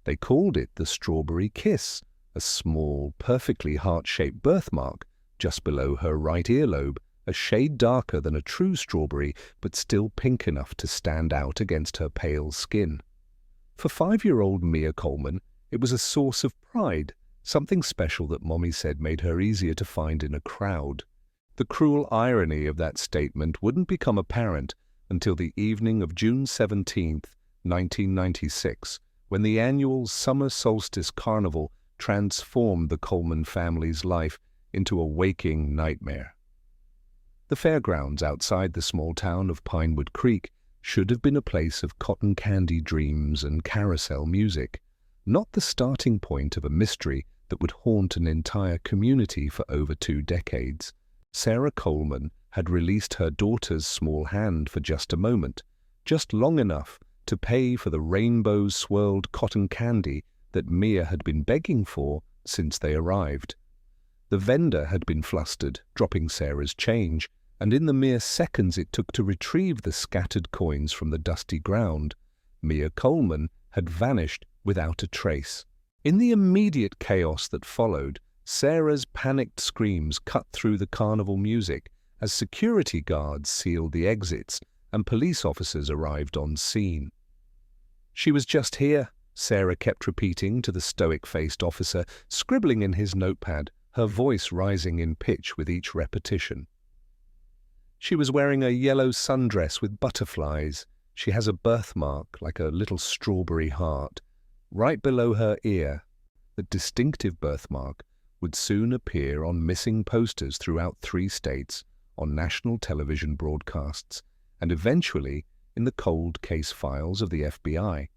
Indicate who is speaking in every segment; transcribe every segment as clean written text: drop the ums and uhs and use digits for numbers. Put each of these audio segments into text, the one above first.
Speaker 1: They called it the strawberry kiss, a small, perfectly heart-shaped birthmark just below her right earlobe, a shade darker than a true strawberry, but still pink enough to stand out against her pale skin. For 5-year-old Mia Coleman, it was a source of pride, something special that Mommy said made her easier to find in a crowd. The cruel irony of that statement wouldn't become apparent until the evening of June 17, 1996, when the annual summer solstice carnival transformed the Coleman family's life into a waking nightmare. The fairgrounds outside the small town of Pinewood Creek should have been a place of cotton candy dreams and carousel music, not the starting point of a mystery that would haunt an entire community for over 2 decades. Sarah Coleman had released her daughter's small hand for just a moment, just long enough to pay for the rainbow-swirled cotton candy that Mia had been begging for since they arrived. The vendor had been flustered, dropping Sarah's change, and in the mere seconds it took to retrieve the scattered coins from the dusty ground, Mia Coleman had vanished without a trace. In the immediate chaos that followed, Sarah's panicked screams cut through the carnival music as security guards sealed the exits and police officers arrived on scene. "She was just here," Sarah kept repeating to the stoic-faced officer, scribbling in his notepad, her voice rising in pitch with each repetition. "She was wearing a yellow sundress with butterflies. She has a birthmark like a little strawberry heart. Right below her ear, the distinctive birthmark would soon appear on missing posters throughout 3 states, on national television broadcasts, and eventually in the cold case files of the FBI.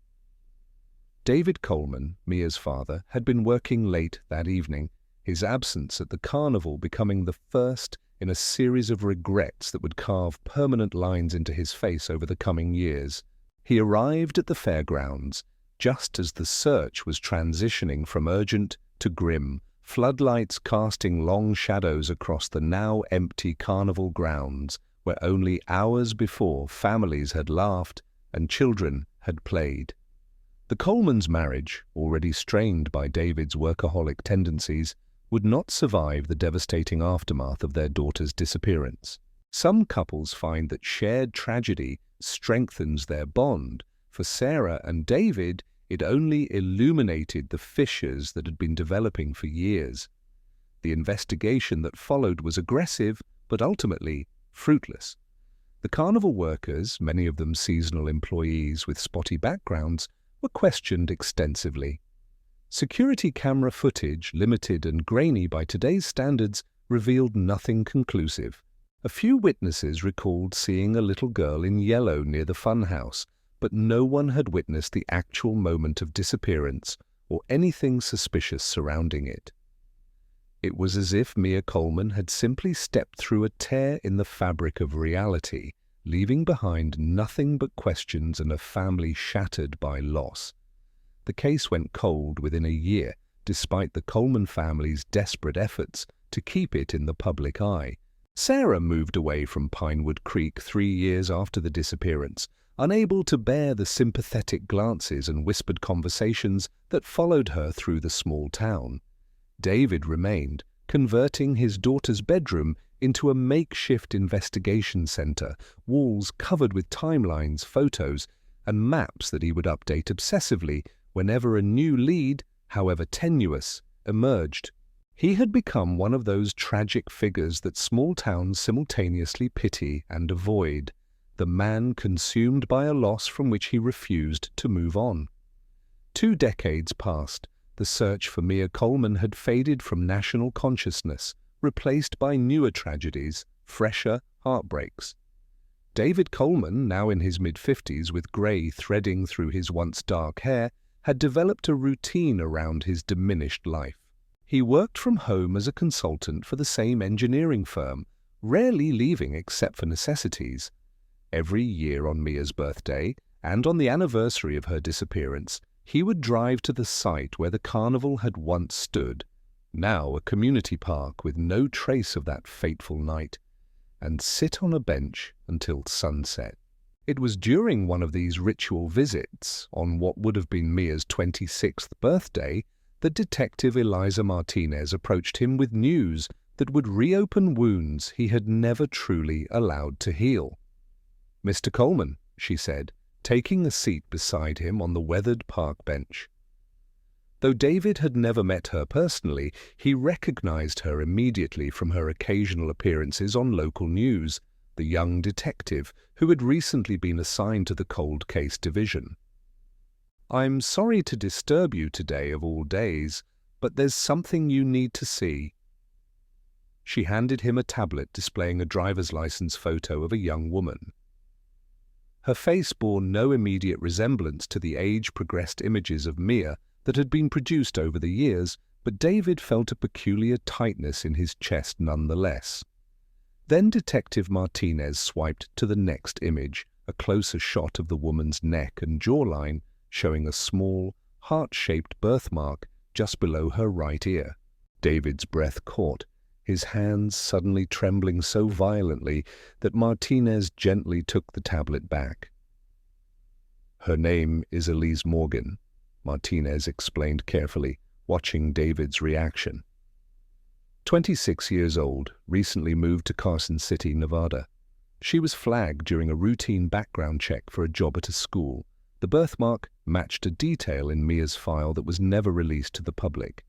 Speaker 1: David Coleman, Mia's father, had been working late that evening, his absence at the carnival becoming the first in a series of regrets that would carve permanent lines into his face over the coming years. He arrived at the fairgrounds just as the search was transitioning from urgent to grim, floodlights casting long shadows across the now empty carnival grounds where only hours before families had laughed and children had played. The Colemans' marriage, already strained by David's workaholic tendencies, would not survive the devastating aftermath of their daughter's disappearance. Some couples find that shared tragedy strengthens their bond. For Sarah and David, it only illuminated the fissures that had been developing for years. The investigation that followed was aggressive, but ultimately fruitless. The carnival workers, many of them seasonal employees with spotty backgrounds, were questioned extensively. Security camera footage, limited and grainy by today's standards, revealed nothing conclusive. A few witnesses recalled seeing a little girl in yellow near the funhouse, but no one had witnessed the actual moment of disappearance or anything suspicious surrounding it. It was as if Mia Coleman had simply stepped through a tear in the fabric of reality, leaving behind nothing but questions and a family shattered by loss. The case went cold within a year, despite the Coleman family's desperate efforts to keep it in the public eye. Sarah moved away from Pinewood Creek 3 years after the disappearance, unable to bear the sympathetic glances and whispered conversations that followed her through the small town. David remained, converting his daughter's bedroom into a makeshift investigation center, walls covered with timelines, photos, and maps that he would update obsessively whenever a new lead, however tenuous, emerged. He had become one of those tragic figures that small towns simultaneously pity and avoid, the man consumed by a loss from which he refused to move on. 2 decades passed. The search for Mia Coleman had faded from national consciousness, replaced by newer tragedies, fresher heartbreaks. David Coleman, now in his mid-50s with grey threading through his once dark hair, had developed a routine around his diminished life. He worked from home as a consultant for the same engineering firm, rarely leaving except for necessities. Every year on Mia's birthday, and on the anniversary of her disappearance, he would drive to the site where the carnival had once stood, now a community park with no trace of that fateful night, and sit on a bench until sunset. It was during one of these ritual visits, on what would have been Mia's 26th birthday, that Detective Eliza Martinez approached him with news that would reopen wounds he had never truly allowed to heal. "Mr. Coleman," she said, taking a seat beside him on the weathered park bench. Though David had never met her personally, he recognized her immediately from her occasional appearances on local news, the young detective who had recently been assigned to the cold case division. "I'm sorry to disturb you today of all days, but there's something you need to see." She handed him a tablet displaying a driver's license photo of a young woman. Her face bore no immediate resemblance to the age-progressed images of Mia that had been produced over the years, but David felt a peculiar tightness in his chest nonetheless. Then Detective Martinez swiped to the next image, a closer shot of the woman's neck and jawline, showing a small, heart-shaped birthmark just below her right ear. David's breath caught, his hands suddenly trembling so violently that Martinez gently took the tablet back. "Her name is Elise Morgan," Martinez explained carefully, watching David's reaction. 26 years old, recently moved to Carson City, Nevada. She was flagged during a routine background check for a job at a school. The birthmark matched a detail in Mia's file that was never released to the public.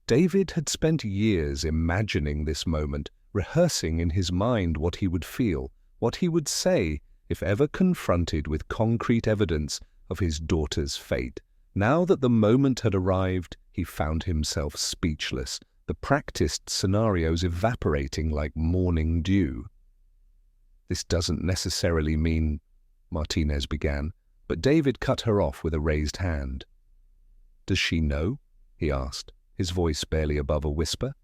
Speaker 1: David had spent years imagining this moment, rehearsing in his mind what he would feel, what he would say if ever confronted with concrete evidence of his daughter's fate. Now that the moment had arrived, he found himself speechless, the practiced scenarios evaporating like morning dew. "This doesn't necessarily mean," Martinez began, but David cut her off with a raised hand. "Does she know?" he asked, his voice barely above a whisper.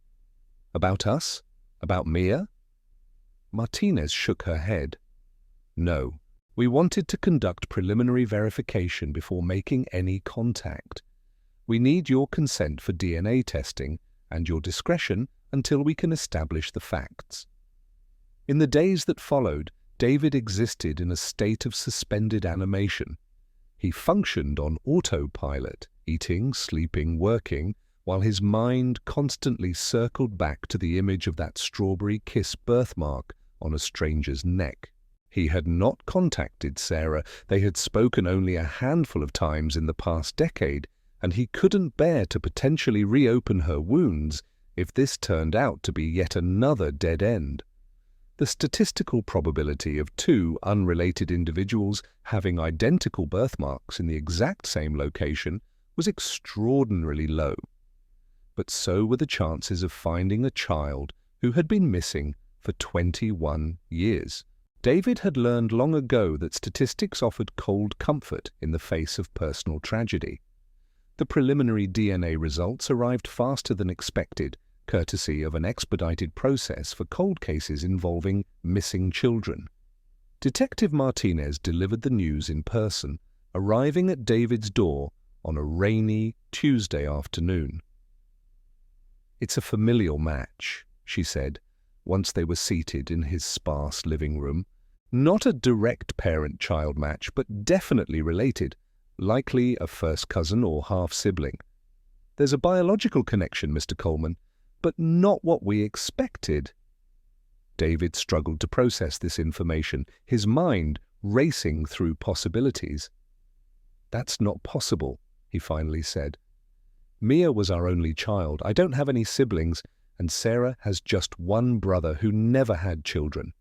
Speaker 1: "About us? About Mia?" Martinez shook her head. "No, we wanted to conduct preliminary verification before making any contact. We need your consent for DNA testing and your discretion until we can establish the facts." In the days that followed, David existed in a state of suspended animation. He functioned on autopilot, eating, sleeping, working, while his mind constantly circled back to the image of that strawberry kiss birthmark on a stranger's neck. He had not contacted Sarah. They had spoken only a handful of times in the past decade, and he couldn't bear to potentially reopen her wounds if this turned out to be yet another dead end. The statistical probability of two unrelated individuals having identical birthmarks in the exact same location was extraordinarily low. But so were the chances of finding a child who had been missing for 21 years. David had learned long ago that statistics offered cold comfort in the face of personal tragedy. The preliminary DNA results arrived faster than expected, courtesy of an expedited process for cold cases involving missing children. Detective Martinez delivered the news in person, arriving at David's door on a rainy Tuesday afternoon. "It's a familial match," she said, once they were seated in his sparse living room. "Not a direct parent-child match, but definitely related, likely a first cousin or half-sibling. There's a biological connection, Mr. Coleman, but not what we expected." David struggled to process this information, his mind racing through possibilities. "That's not possible," he finally said. "Mia was our only child. I don't have any siblings, and Sarah has just one brother who never had children."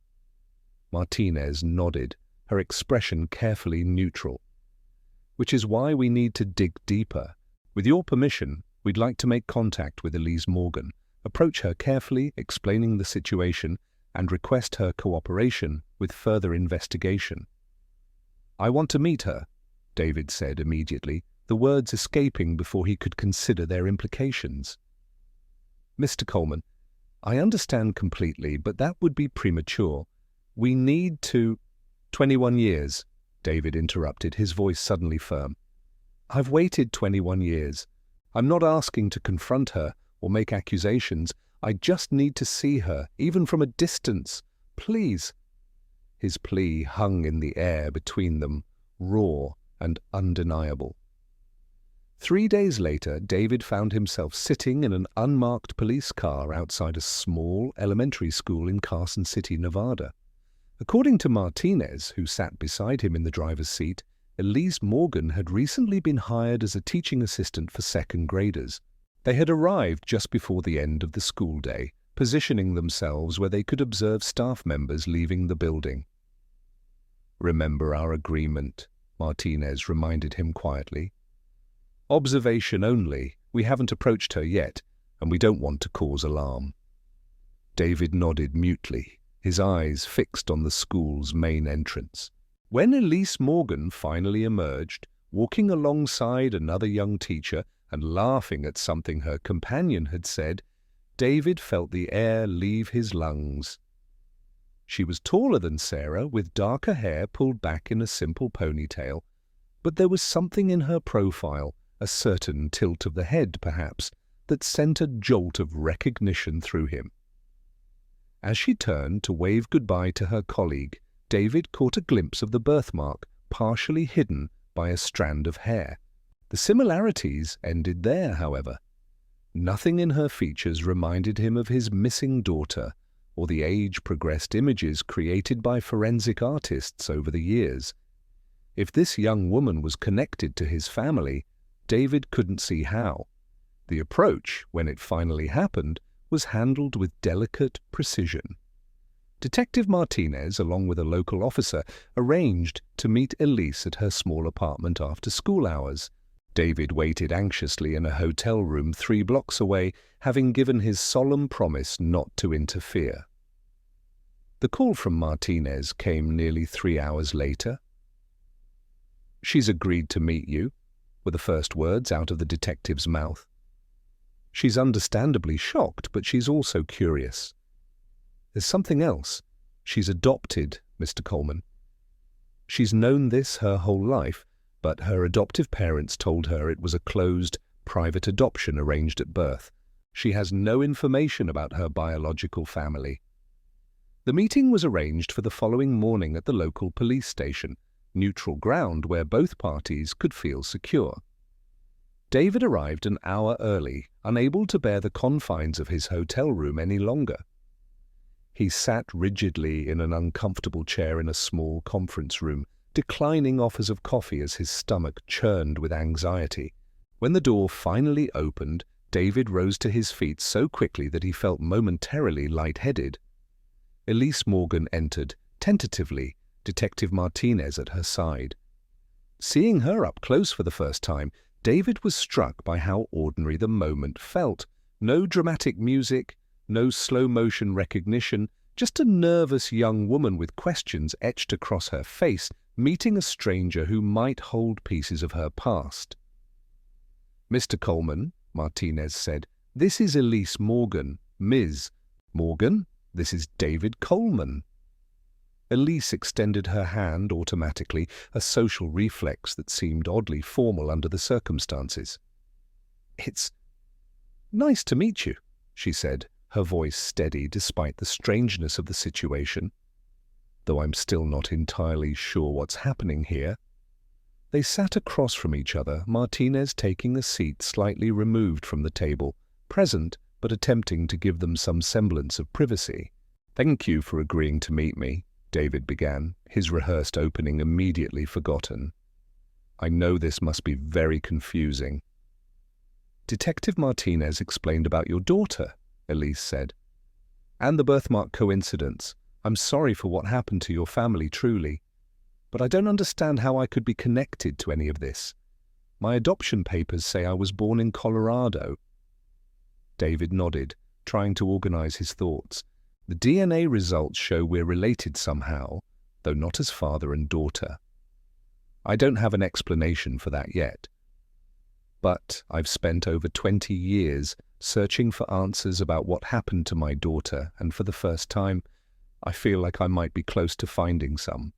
Speaker 1: Martinez nodded, her expression carefully neutral. "Which is why we need to dig deeper. With your permission, we'd like to make contact with Elise Morgan, approach her carefully, explaining the situation, and request her cooperation with further investigation." "I want to meet her," David said immediately, the words escaping before he could consider their implications. "Mr. Coleman, I understand completely, but that would be premature. We need to—" 21 years, David interrupted, his voice suddenly firm. "I've waited 21 years. I'm not asking to confront her or make accusations. I just need to see her, even from a distance. Please." His plea hung in the air between them, raw and undeniable. 3 days later, David found himself sitting in an unmarked police car outside a small elementary school in Carson City, Nevada. According to Martinez, who sat beside him in the driver's seat, Elise Morgan had recently been hired as a teaching assistant for second graders. They had arrived just before the end of the school day, positioning themselves where they could observe staff members leaving the building. "Remember our agreement," Martinez reminded him quietly. "Observation only. We haven't approached her yet, and we don't want to cause alarm." David nodded mutely, his eyes fixed on the school's main entrance. When Elise Morgan finally emerged, walking alongside another young teacher and laughing at something her companion had said, David felt the air leave his lungs. She was taller than Sarah, with darker hair pulled back in a simple ponytail, but there was something in her profile, a certain tilt of the head perhaps, that sent a jolt of recognition through him. As she turned to wave goodbye to her colleague, David caught a glimpse of the birthmark, partially hidden by a strand of hair. The similarities ended there, however. Nothing in her features reminded him of his missing daughter, or the age-progressed images created by forensic artists over the years. If this young woman was connected to his family, David couldn't see how. The approach, when it finally happened, was handled with delicate precision. Detective Martinez, along with a local officer, arranged to meet Elise at her small apartment after school hours. David waited anxiously in a hotel room 3 blocks away, having given his solemn promise not to interfere. The call from Martinez came nearly 3 hours later. "She's agreed to meet you," were the first words out of the detective's mouth. "She's understandably shocked, but she's also curious. There's something else. She's adopted, Mr. Coleman. She's known this her whole life, but her adoptive parents told her it was a closed, private adoption arranged at birth. She has no information about her biological family." The meeting was arranged for the following morning at the local police station, neutral ground where both parties could feel secure. David arrived an hour early, unable to bear the confines of his hotel room any longer. He sat rigidly in an uncomfortable chair in a small conference room, declining offers of coffee as his stomach churned with anxiety. When the door finally opened, David rose to his feet so quickly that he felt momentarily lightheaded. Elise Morgan entered, tentatively, Detective Martinez at her side. Seeing her up close for the first time, David was struck by how ordinary the moment felt. No dramatic music, no slow-motion recognition, just a nervous young woman with questions etched across her face, meeting a stranger who might hold pieces of her past. "Mr. Coleman," Martinez said, "this is Elise Morgan. Ms. Morgan, this is David Coleman." Elise extended her hand automatically, a social reflex that seemed oddly formal under the circumstances. "It's nice to meet you," she said, her voice steady despite the strangeness of the situation. "Though I'm still not entirely sure what's happening here." They sat across from each other, Martinez taking a seat slightly removed from the table, present but attempting to give them some semblance of privacy. "Thank you for agreeing to meet me," David began, his rehearsed opening immediately forgotten. "I know this must be very confusing." "Detective Martinez explained about your daughter," Elise said, "and the birthmark coincidence. I'm sorry for what happened to your family, truly. But I don't understand how I could be connected to any of this. My adoption papers say I was born in Colorado." David nodded, trying to organize his thoughts. "The DNA results show we're related somehow, though not as father and daughter. I don't have an explanation for that yet. But I've spent over 20 years searching for answers about what happened to my daughter, and for the first time, I feel like I might be close to finding some."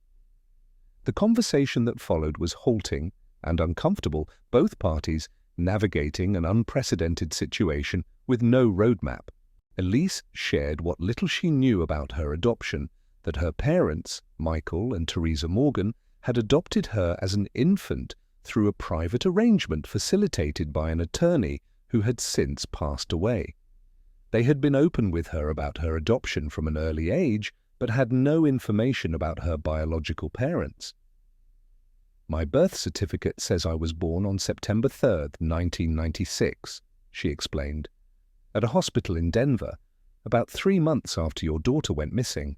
Speaker 1: The conversation that followed was halting and uncomfortable, both parties navigating an unprecedented situation with no roadmap. Elise shared what little she knew about her adoption, that her parents, Michael and Teresa Morgan, had adopted her as an infant through a private arrangement facilitated by an attorney who had since passed away. They had been open with her about her adoption from an early age, but had no information about her biological parents. "My birth certificate says I was born on September 3rd, 1996, she explained, "at a hospital in Denver, about 3 months after your daughter went missing."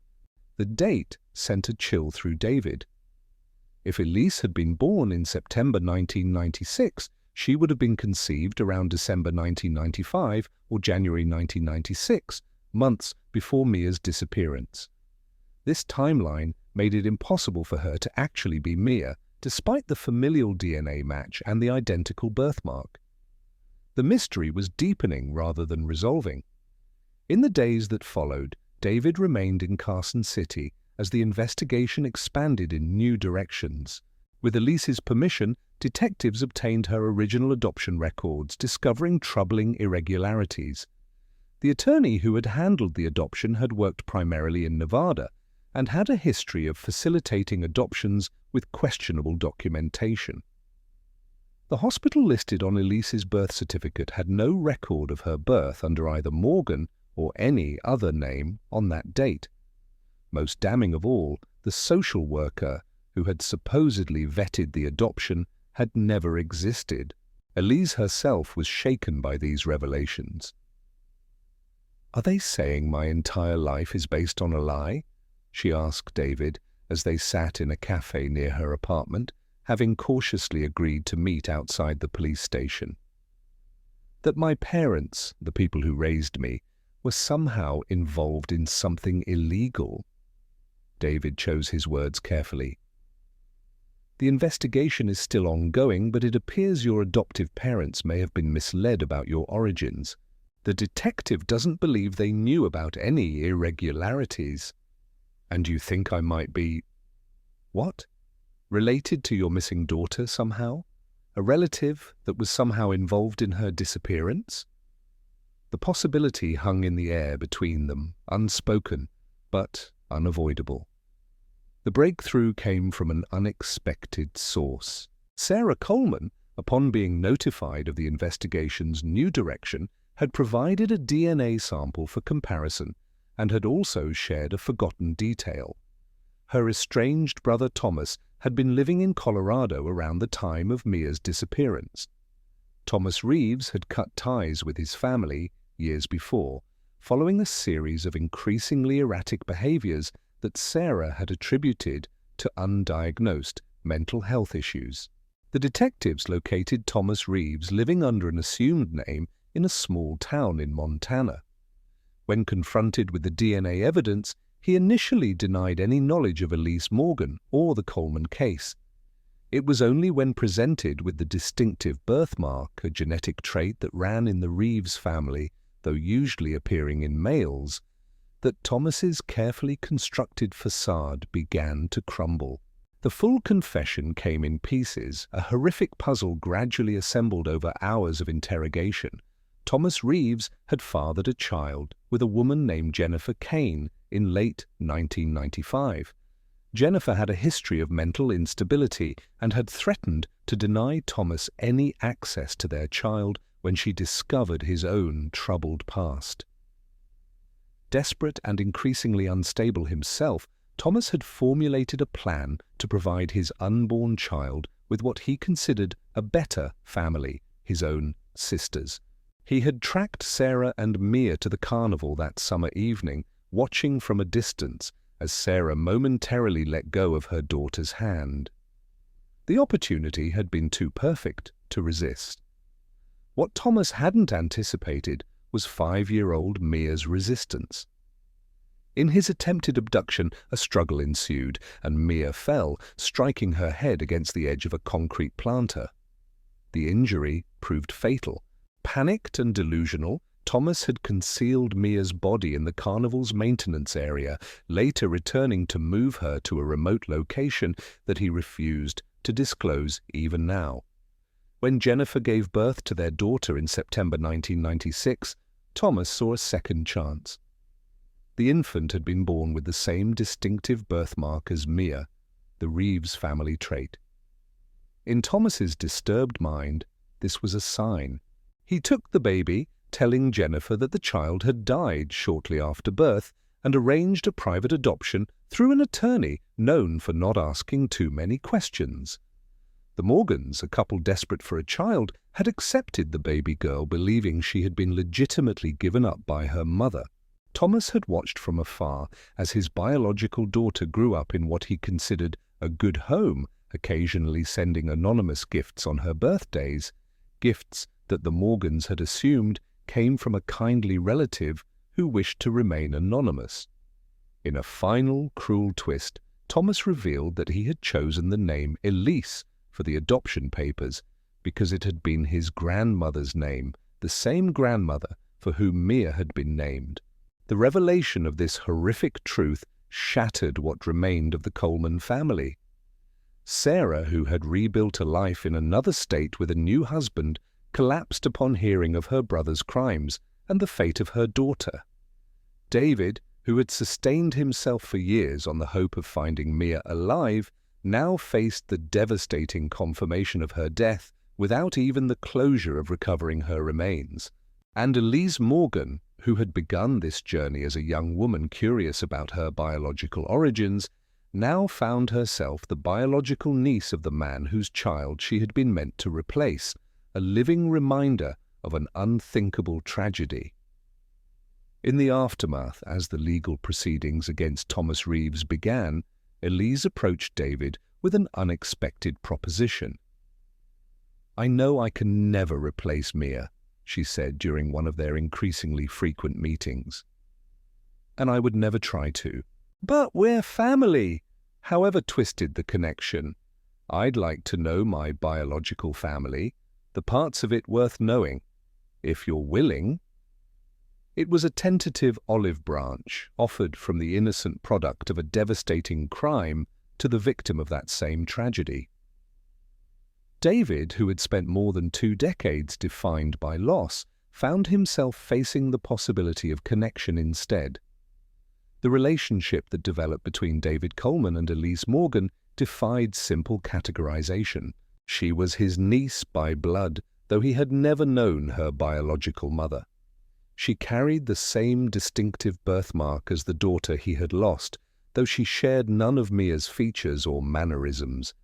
Speaker 1: The date sent a chill through David. If Elise had been born in September 1996, she would have been conceived around December 1995 or January 1996, months before Mia's disappearance. This timeline made it impossible for her to actually be Mia, despite the familial DNA match and the identical birthmark. The mystery was deepening rather than resolving. In the days that followed, David remained in Carson City as the investigation expanded in new directions. With Elise's permission, detectives obtained her original adoption records, discovering troubling irregularities. The attorney who had handled the adoption had worked primarily in Nevada and had a history of facilitating adoptions with questionable documentation. The hospital listed on Elise's birth certificate had no record of her birth under either Morgan or any other name on that date. Most damning of all, the social worker who had supposedly vetted the adoption had never existed. Elise herself was shaken by these revelations. "Are they saying my entire life is based on a lie?" she asked David as they sat in a cafe near her apartment, having cautiously agreed to meet outside the police station. "That my parents, the people who raised me, were somehow involved in something illegal." David chose his words carefully. "The investigation is still ongoing, but it appears your adoptive parents may have been misled about your origins. The detective doesn't believe they knew about any irregularities." "And you think I might be—" "What? Related to your missing daughter somehow? A relative that was somehow involved in her disappearance?" The possibility hung in the air between them, unspoken, but unavoidable. The breakthrough came from an unexpected source. Sarah Coleman, upon being notified of the investigation's new direction, had provided a DNA sample for comparison and had also shared a forgotten detail. Her estranged brother Thomas had been living in Colorado around the time of Mia's disappearance. Thomas Reeves had cut ties with his family years before, following a series of increasingly erratic behaviors that Sarah had attributed to undiagnosed mental health issues. The detectives located Thomas Reeves living under an assumed name in a small town in Montana. When confronted with the DNA evidence, he initially denied any knowledge of Elise Morgan or the Coleman case. It was only when presented with the distinctive birthmark, a genetic trait that ran in the Reeves family, though usually appearing in males, that Thomas's carefully constructed facade began to crumble. The full confession came in pieces, a horrific puzzle gradually assembled over hours of interrogation. Thomas Reeves had fathered a child with a woman named Jennifer Kane in late 1995. Jennifer had a history of mental instability and had threatened to deny Thomas any access to their child when she discovered his own troubled past. Desperate and increasingly unstable himself, Thomas had formulated a plan to provide his unborn child with what he considered a better family, his own sisters. He had tracked Sarah and Mia to the carnival that summer evening, watching from a distance as Sarah momentarily let go of her daughter's hand. The opportunity had been too perfect to resist. What Thomas hadn't anticipated was 5-year-old Mia's resistance. In his attempted abduction, a struggle ensued, and Mia fell, striking her head against the edge of a concrete planter. The injury proved fatal. Panicked and delusional, Thomas had concealed Mia's body in the carnival's maintenance area, later returning to move her to a remote location that he refused to disclose even now. When Jennifer gave birth to their daughter in September 1996, Thomas saw a second chance. The infant had been born with the same distinctive birthmark as Mia, the Reeves family trait. In Thomas's disturbed mind, this was a sign. He took the baby, telling Jennifer that the child had died shortly after birth, and arranged a private adoption through an attorney known for not asking too many questions. The Morgans, a couple desperate for a child, had accepted the baby girl, believing she had been legitimately given up by her mother. Thomas had watched from afar as his biological daughter grew up in what he considered a good home, occasionally sending anonymous gifts on her birthdays, gifts that the Morgans had assumed came from a kindly relative who wished to remain anonymous. In a final, cruel twist, Thomas revealed that he had chosen the name Elise for the adoption papers because it had been his grandmother's name, the same grandmother for whom Mia had been named. The revelation of this horrific truth shattered what remained of the Coleman family. Sarah, who had rebuilt a life in another state with a new husband, collapsed upon hearing of her brother's crimes and the fate of her daughter. David, who had sustained himself for years on the hope of finding Mia alive, now faced the devastating confirmation of her death without even the closure of recovering her remains. And Elise Morgan, who had begun this journey as a young woman curious about her biological origins, now found herself the biological niece of the man whose child she had been meant to replace, a living reminder of an unthinkable tragedy. In the aftermath, as the legal proceedings against Thomas Reeves began, Elise approached David with an unexpected proposition. "I know I can never replace Mia," she said during one of their increasingly frequent meetings. "And I would never try to. But we're family." However twisted the connection, I'd like to know my biological family, the parts of it worth knowing, if you're willing. It was a tentative olive branch offered from the innocent product of a devastating crime to the victim of that same tragedy. David, who had spent more than 2 decades defined by loss, found himself facing the possibility of connection instead. The relationship that developed between David Coleman and Elise Morgan defied simple categorization. She was his niece by blood, though he had never known her biological mother. She carried the same distinctive birthmark as the daughter he had lost, though she shared none of Mia's features or mannerisms.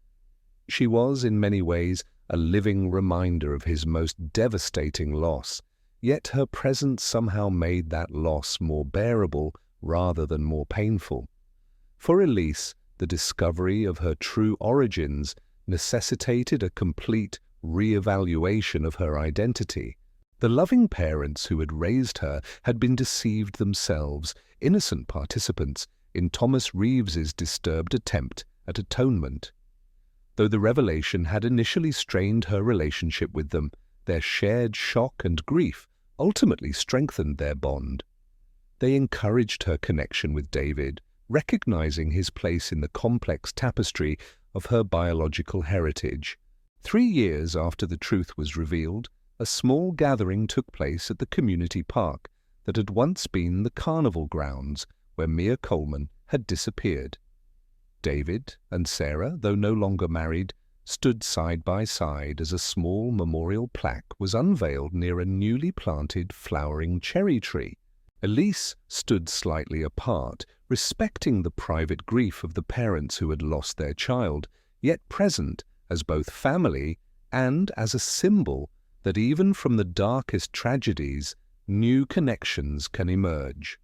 Speaker 1: She was, in many ways, a living reminder of his most devastating loss, yet her presence somehow made that loss more bearable rather than more painful. For Elise, the discovery of her true origins necessitated a complete re-evaluation of her identity. The loving parents who had raised her had been deceived themselves, innocent participants in Thomas Reeves's disturbed attempt at atonement. Though the revelation had initially strained her relationship with them, their shared shock and grief ultimately strengthened their bond. They encouraged her connection with David, recognizing his place in the complex tapestry of her biological heritage. 3 years after the truth was revealed, a small gathering took place at the community park that had once been the carnival grounds where Mia Coleman had disappeared. David and Sarah, though no longer married, stood side by side as a small memorial plaque was unveiled near a newly planted flowering cherry tree. Elise stood slightly apart, respecting the private grief of the parents who had lost their child, yet present as both family and as a symbol that even from the darkest tragedies, new connections can emerge.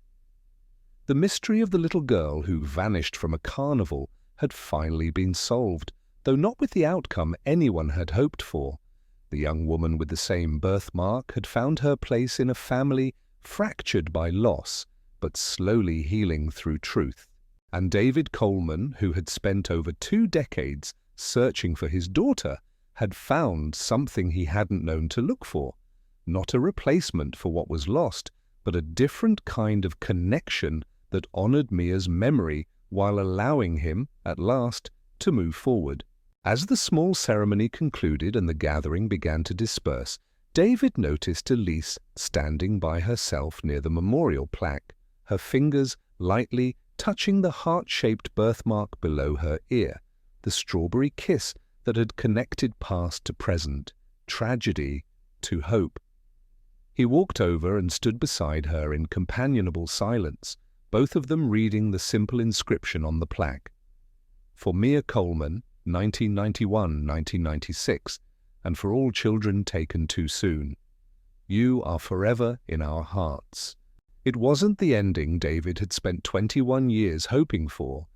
Speaker 1: The mystery of the little girl who vanished from a carnival had finally been solved, though not with the outcome anyone had hoped for. The young woman with the same birthmark had found her place in a family fractured by loss, but slowly healing through truth. And David Coleman, who had spent over 2 decades searching for his daughter, had found something he hadn't known to look for. Not a replacement for what was lost, but a different kind of connection that honored Mia's memory while allowing him, at last, to move forward. As the small ceremony concluded and the gathering began to disperse, David noticed Elise standing by herself near the memorial plaque, her fingers lightly touching the heart-shaped birthmark below her ear, the strawberry kiss that had connected past to present, tragedy to hope. He walked over and stood beside her in companionable silence, both of them reading the simple inscription on the plaque. For Mia Coleman, 1991-1996, and for all children taken too soon. You are forever in our hearts. It wasn't the ending David had spent 21 years hoping for,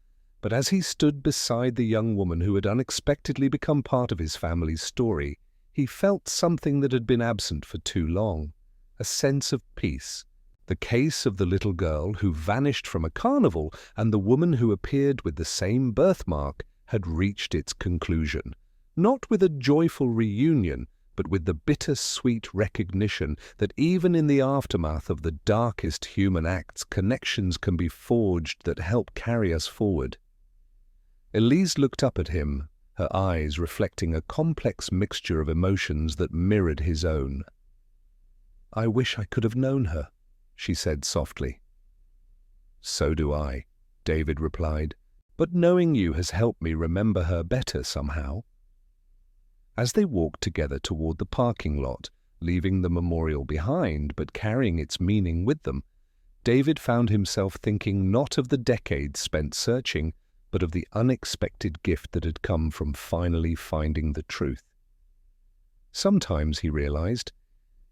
Speaker 1: but as he stood beside the young woman who had unexpectedly become part of his family's story, he felt something that had been absent for too long, a sense of peace. The case of the little girl who vanished from a carnival and the woman who appeared with the same birthmark had reached its conclusion, not with a joyful reunion, but with the bitter-sweet recognition that even in the aftermath of the darkest human acts, connections can be forged that help carry us forward. Elise looked up at him, her eyes reflecting a complex mixture of emotions that mirrored his own. "I wish I could have known her," she said softly. "So do I," David replied, "but knowing you has helped me remember her better somehow." As they walked together toward the parking lot, leaving the memorial behind but carrying its meaning with them, David found himself thinking not of the decades spent searching, but of the unexpected gift that had come from finally finding the truth. Sometimes, he realized,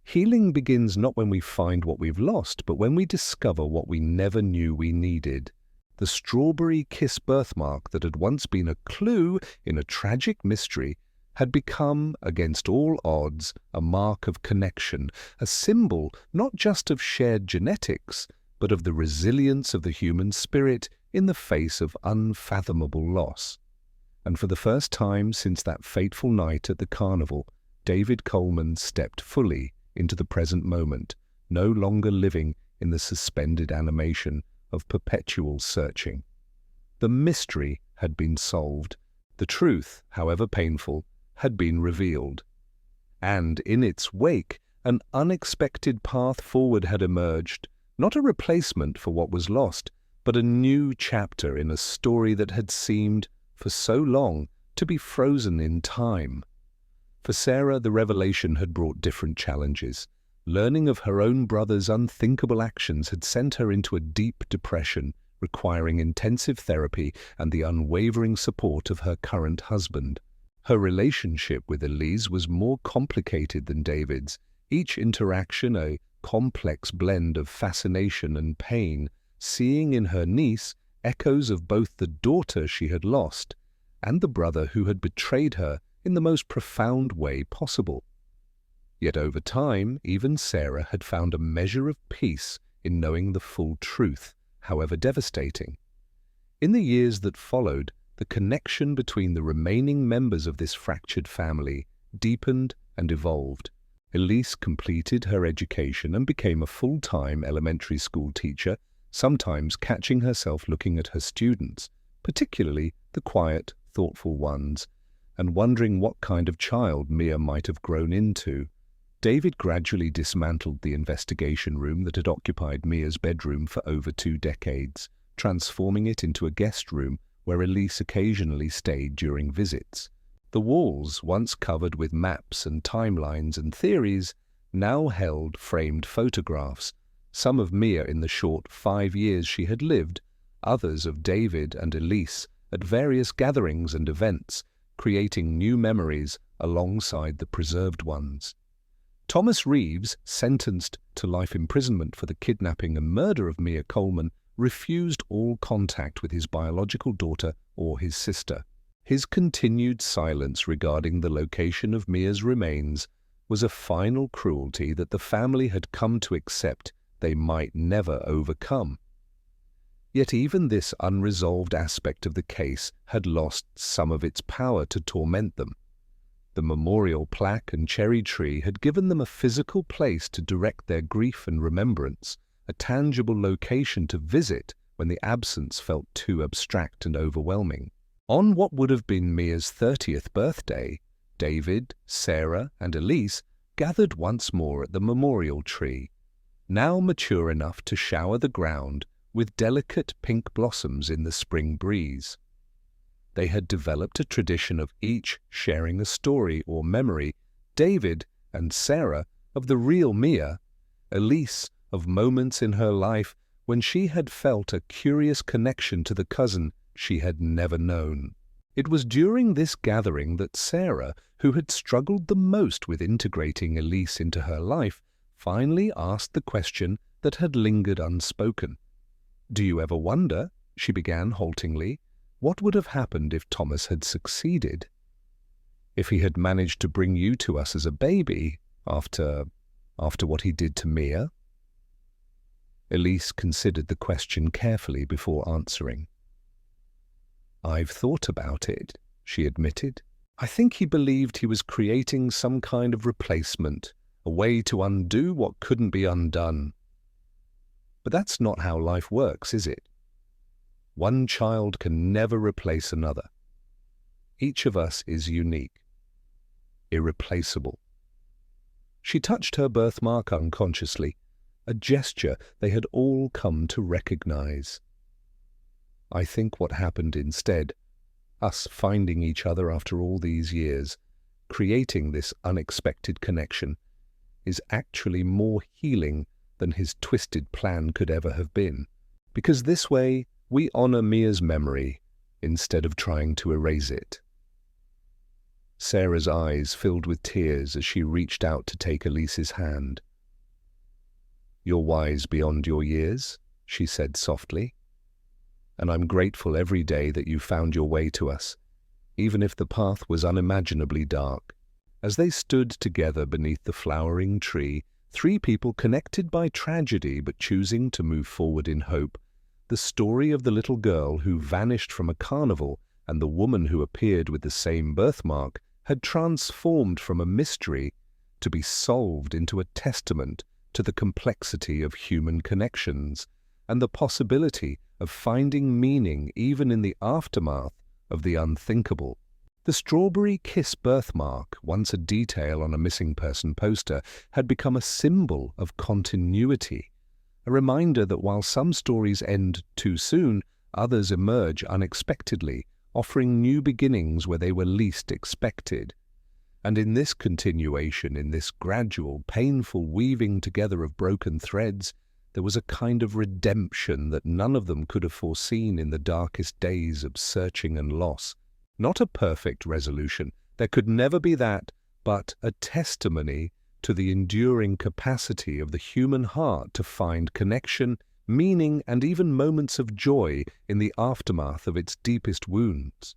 Speaker 1: healing begins not when we find what we've lost, but when we discover what we never knew we needed. The strawberry kiss birthmark that had once been a clue in a tragic mystery had become, against all odds, a mark of connection, a symbol not just of shared genetics, but of the resilience of the human spirit in the face of unfathomable loss. And for the first time since that fateful night at the carnival, David Coleman stepped fully into the present moment, no longer living in the suspended animation of perpetual searching. The mystery had been solved. The truth, however painful, had been revealed. And in its wake, an unexpected path forward had emerged, not a replacement for what was lost, but a new chapter in a story that had seemed, for so long, to be frozen in time. For Sarah, the revelation had brought different challenges. Learning of her own brother's unthinkable actions had sent her into a deep depression, requiring intensive therapy and the unwavering support of her current husband. Her relationship with Elise was more complicated than David's, each interaction a complex blend of fascination and pain, seeing in her niece echoes of both the daughter she had lost and the brother who had betrayed her in the most profound way possible. Yet over time, even Sarah had found a measure of peace in knowing the full truth, however devastating. In the years that followed, the connection between the remaining members of this fractured family deepened and evolved. Elise completed her education and became a full-time elementary school teacher, sometimes catching herself looking at her students, particularly the quiet, thoughtful ones, and wondering what kind of child Mia might have grown into. David gradually dismantled the investigation room that had occupied Mia's bedroom for over 2 decades, transforming it into a guest room where Elise occasionally stayed during visits. The walls, once covered with maps and timelines and theories, now held framed photographs, some of Mia in the short 5 years she had lived, others of David and Elise at various gatherings and events, creating new memories alongside the preserved ones. Thomas Reeves, sentenced to life imprisonment for the kidnapping and murder of Mia Coleman, refused all contact with his biological daughter or his sister. His continued silence regarding the location of Mia's remains was a final cruelty that the family had come to accept they might never overcome. Yet even this unresolved aspect of the case had lost some of its power to torment them. The memorial plaque and cherry tree had given them a physical place to direct their grief and remembrance, a tangible location to visit when the absence felt too abstract and overwhelming. On what would have been Mia's 30th birthday, David, Sarah, and Elise gathered once more at the memorial tree. now mature enough to shower the ground with delicate pink blossoms in the spring breeze. They had developed a tradition of each sharing a story or memory, David and Sarah of the real Mia, Elise of moments in her life when she had felt a curious connection to the cousin she had never known. It was during this gathering that Sarah, who had struggled the most with integrating Elise into her life, finally asked the question that had lingered unspoken. "Do you ever wonder," she began haltingly, "what would have happened if Thomas had succeeded? If he had managed to bring you to us as a baby after what he did to Mia?" Elise considered the question carefully before answering. "I've thought about it," she admitted. "I think he believed he was creating some kind of replacement, a way to undo what couldn't be undone. But that's not how life works, is it? One child can never replace another. Each of us is unique, irreplaceable." She touched her birthmark unconsciously, a gesture they had all come to recognize. "I think what happened instead, us finding each other after all these years, creating this unexpected connection, is actually more healing than his twisted plan could ever have been. Because this way, we honor Mia's memory instead of trying to erase it." Sarah's eyes filled with tears as she reached out to take Elise's hand. "You're wise beyond your years," she said softly. "And I'm grateful every day that you found your way to us, even if the path was unimaginably dark." As they stood together beneath the flowering tree, three people connected by tragedy but choosing to move forward in hope, the story of the little girl who vanished from a carnival and the woman who appeared with the same birthmark had transformed from a mystery to be solved into a testament to the complexity of human connections and the possibility of finding meaning even in the aftermath of the unthinkable. The strawberry kiss birthmark, once a detail on a missing person poster, had become a symbol of continuity, a reminder that while some stories end too soon, others emerge unexpectedly, offering new beginnings where they were least expected. And in this continuation, in this gradual, painful weaving together of broken threads, there was a kind of redemption that none of them could have foreseen in the darkest days of searching and loss. Not a perfect resolution, there could never be that, but a testimony to the enduring capacity of the human heart to find connection, meaning, and even moments of joy in the aftermath of its deepest wounds.